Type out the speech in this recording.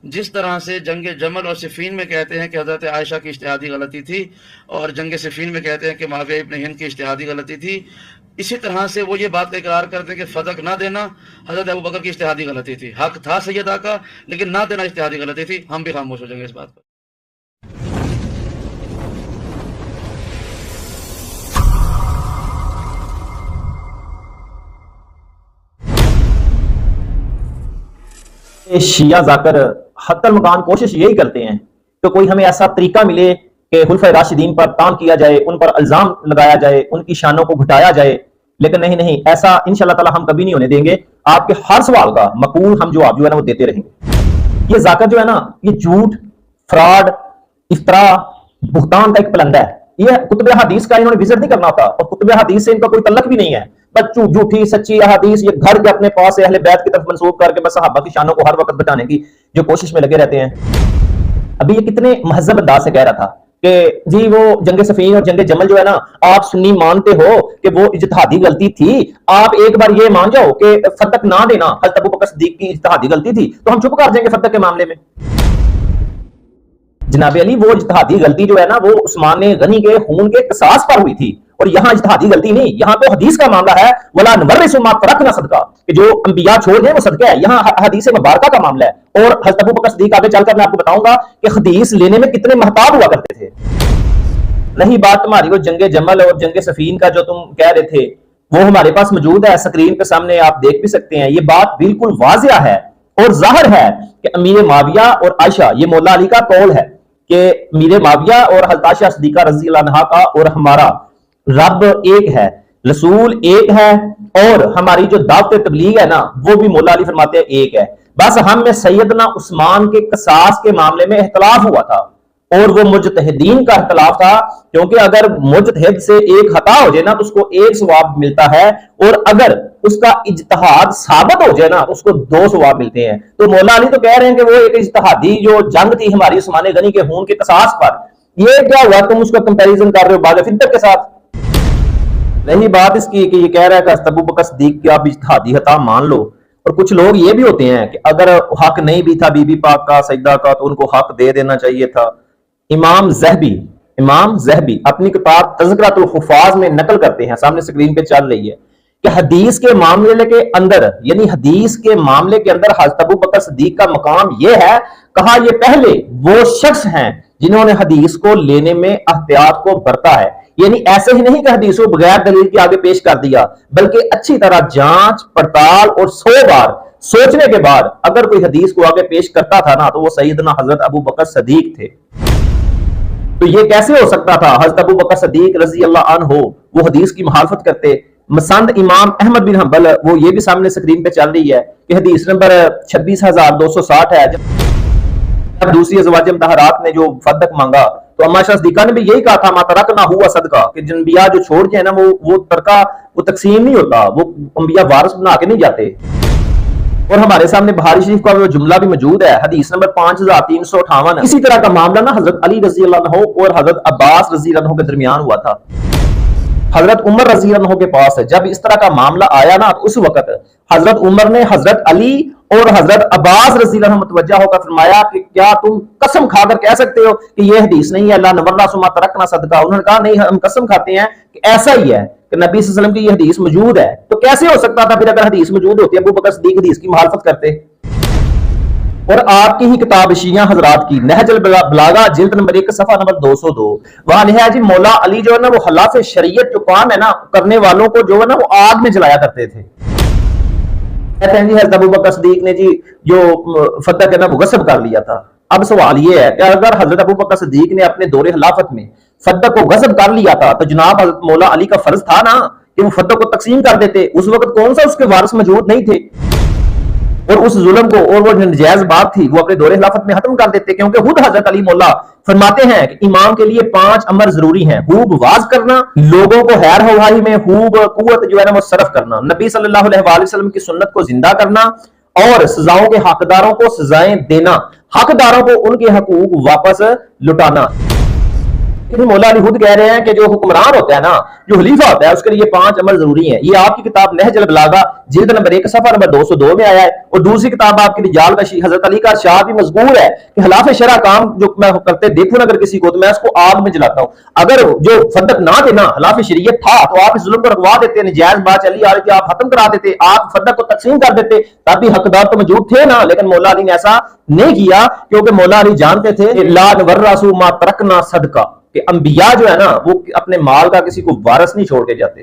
جس طرح سے جنگ جمل اور صفین میں کہتے ہیں کہ حضرت عائشہ کی اجتہادی غلطی تھی، اور جنگ صفین میں کہتے ہیں کہ معاویہ ابن ہند کی اجتہادی غلطی تھی، اسی طرح سے وہ یہ بات کا اقرار کرتے ہیں کہ فتق نہ دینا حضرت ابوبکر کی اجتہادی غلطی تھی، حق تھا سیدہ کا لیکن نہ دینا اجتہادی غلطی تھی. ہم بھی خاموش ہو جائیں گے اس بات پر. شیعہ ذاکر حتی المکان کوشش یہی کرتے ہیں کہ کوئی ہمیں ایسا طریقہ ملے کہ خلفائے راشدین پر تان کیا جائے، ان پر الزام لگایا جائے، ان کی شانوں کو گھٹایا جائے. لیکن نہیں، ایسا انشاءاللہ تعالی ہم کبھی نہیں ہونے دیں گے. آپ کے ہر سوال کا مقبول ہم جواب جو ہے نا وہ دیتے رہیں گے. یہ ذاکر جو ہے نا یہ جھوٹ، فراڈ، افطرا، بہتان کا ایک پلندہ ہے. یہ کتب حدیث کا انہوں نے وزٹ نہیں کرنا ہوتا، اور کتب حدیث سے ان کا کوئی تعلق بھی نہیں ہے. بس جھوٹی سچی احادیث یہ گھر کے اپنے پاس اہل بیت کی طرف منسوب کر کے بس صحابہ کی شانوں کو ہر وقت بچانے کی جو کوشش میں لگے رہتے ہیں. ابھی یہ کتنے مہذب انداز سے کہہ رہا تھا کہ جی وہ جنگ صفین اور جنگ جمل جو ہے نا آپ سنی مانتے ہو کہ وہ اجتہادی غلطی تھی. آپ ایک بار یہ مان جاؤ کہ فتق نہ دینا حضرت ابوبکر صدیق کی اجتہادی غلطی تھی تو ہم چپ کر جائیں گے فتق کے معاملے میں. جناب علی وہ اجتہادی غلطی جو ہے نا وہ عثمان غنی کے خون کے قصاص پر ہوئی تھی، اور یہاں اجتہادی غلطی نہیں، یہاں تو حدیث کا معاملہ ہے. ولا نورث ما ترکنا صدقہ، کہ جو انبیاء چھوڑ دیں وہ صدقہ ہے. یہاں حدیث مبارکہ کا معاملہ ہے. اور حضرت ابوبکر صدیق آگے چل کر میں آپ کو بتاؤں گا کہ حدیث لینے میں کتنے محتاط ہوا کرتے تھے. نہیں بات تمہاری وہ جنگ جمل اور جنگ صفین کا جو تم کہہ رہے تھے وہ ہمارے پاس موجود ہے اسکرین کے سامنے، آپ دیکھ بھی سکتے ہیں. یہ بات بالکل واضح ہے اور ظاہر ہے کہ امیر معاویہ اور عائشہ، یہ مولا علی کا قول ہے کہ امیر معاویہ اور حضرت عائشہ صدیقہ رضی اللہ عنہا کا اور ہمارا رب ایک ہے، رسول ایک ہے، اور ہماری جو دعوت تبلیغ ہے نا وہ بھی مولا علی فرماتے ہیں ایک ہے. بس ہم میں سیدنا عثمان کے قصاص کے معاملے میں اختلاف ہوا تھا، اور وہ مجتہدین کا اختلاف تھا، کیونکہ اگر مجتہد سے ایک خطا ہو جائے نا تو اس کو ایک ثواب ملتا ہے، اور اگر اس کا اجتہاد ثابت ہو جائے نا اس کو 2 ثواب ملتے ہیں. تو مولا علی تو کہہ رہے ہیں کہ وہ ایک اجتہادی جو جنگ تھی ہماری عثمان غنی کے خون کے قصاص پر، یہ کیا ہوا تم اس کا کمپیریزن کر رہے ہو باغ فدر کے ساتھ. نہیں بات اس کی کہ یہ کہہ رہا ہے کہ ابوبکر صدیق کی آپ اجتہادی خطا مان لو. اور کچھ لوگ یہ بھی ہوتے ہیں کہ اگر حق نہیں بھی تھا بی بی پاک کا سجدہ کا تو ان کو حق دے دینا چاہیے تھا. امام زہبی اپنی کتاب تذکرۃ الحفاظ میں نقل کرتے ہیں، سامنے سکرین پہ چل رہی ہے، کہ حدیث کے معاملے کے اندر، یعنی حدیث کے معاملے کے اندر حضرت ابوبکر صدیق کا مقام یہ ہے، کہا یہ پہلے وہ شخص ہیں جنہوں نے حدیث کو لینے میں احتیاط کو برتا ہے. یعنی ایسے ہی نہیں کہ حدیث کو بغیر دلیل کے آگے پیش کر دیا، بلکہ اچھی طرح جانچ پڑتال اور 100 بار سوچنے کے بعد اگر کوئی حدیث کو آگے پیش کرتا تھا نا تو وہ سیدنا حضرت ابوبکر صدیق تھے. تو یہ کیسے ہو سکتا تھا حضرت ابوبکر صدیق رضی اللہ عنہ وہ حدیث کی مخالفت کرتے. مسند امام احمد بن حنبل وہ یہ بھی سامنے سکرین پہ چل رہی ہے کہ حدیث نمبر 26260 ہے. جب دوسری ازواج مطہرات نے جو صدق مانگا تو اما عائشہ صدیقہ نے بھی یہی کہا تھا ما ترکنا ہوا صدقہ، کہ جن انبیاء جو چھوڑ جائے نا وہ ترکہ وہ تقسیم نہیں ہوتا، وہ انبیاء وارث بنا کے نہیں جاتے. اور ہمارے سامنے بخاری شریف کا وہ جملہ بھی موجود ہے، حدیث نمبر 5358. اسی طرح کا معاملہ نا حضرت علی رضی اللہ عنہ اور حضرت عباس رضی اللہ عنہ کے درمیان ہوا تھا. حضرت عمر رضی اللہ عنہ کے پاس جب اس طرح کا معاملہ آیا نا تو اس وقت حضرت عمر نے حضرت علی اور حضرت عباس رضی اللہ عنہ متوجہ ہو کر فرمایا کہ کیا تم قسم کھا کر کہہ سکتے ہو کہ یہ حدیث نہیں ہے، اللہ نورنا سما ترکنا صدقہ. انہوں نے کہا نہیں، ہم قسم کھاتے ہیں کہ ایسا ہی ہے کہ نبی صلی اللہ علیہ وسلم کی یہ حدیث موجود ہے. تو کیسے ہو سکتا تھا پھر اگر حدیث موجود ہوتی ابو بکر صدیق حدیث کی مخالفت کرتے. اور آپ کی ہی کتاب شیعہ حضرات کی نہج البلاغہ جلد نمبر 1 صفحہ نمبر 202 وہاں لکھا ہے جی مولا علی جو ہے نا وہ خلاف شریعت جو کام ہے نا کرنے والوں کو جو ہے نا وہ آگ میں جلایا کرتے تھے. کہتے ہیں جی حضرت ابوبکر صدیق نے جی جو فتح کے نا وہ غصب کر لیا تھا. اب سوال یہ ہے کہ اگر حضرت ابوبکر صدیق نے اپنے دور خلافت میں فتح کو غصب کر لیا تھا تو جناب حضرت مولا علی کا فرض تھا نا کہ وہ فتح کو تقسیم کر دیتے. اس وقت کون سا اس کے وارث موجود نہیں تھے، اور اس ظلم کو اور وہ نجائز بات تھی وہ اپنے دور خلافت میں ختم کر دیتے. کیونکہ خود حضرت علی مولا فرماتے ہیں کہ امام کے لیے 5 امر ضروری ہیں: خوب واز کرنا، لوگوں کو خیر خواہی میں خوب قوت جو ہے نا وہ صرف کرنا، نبی صلی اللہ علیہ وآلہ وسلم کی سنت کو زندہ کرنا، اور سزاؤں کے حقداروں کو سزائیں دینا، حقداروں کو ان کے حقوق واپس لٹانا. لیکن مولا علی خود کہہ رہے ہیں کہ جو حکمران ہوتا ہے نا، جو خلیفہ ہوتا ہے، اس کے لیے 5 عمل ضروری ہیں. یہ آپ کی کتاب نہج البلاغہ جلد نمبر 1 صفحہ نمبر 202 میں آیا ہے. اور دوسری کتاب آپ کی رجال کا حضرت علی کا ارشاد بھی مذکور ہے کہ خلاف شرع کام جو میں کرتے دیکھوں نا اگر کسی کو، تو میں اس کو آگ میں جلاتا ہوں. اگر جو صدق نہ دینا خلاف شریعت تھا تو آپ اس ظلم کو رکوا دیتے، نجائز بات چلی آ رہی تھی آپ ختم کرا دیتے، آپ صدق کو تقسیم کر دیتے، تب بھی حقدار تو موجود تھے نا. لیکن مولا علی نے ایسا نہیں کیا، کیونکہ مولا علی جانتے تھے لا نورث ما ترکنا صدقہ، کہ انبیاء جو ہے نا وہ اپنے مال کا کسی کو وارث نہیں چھوڑ کے جاتے.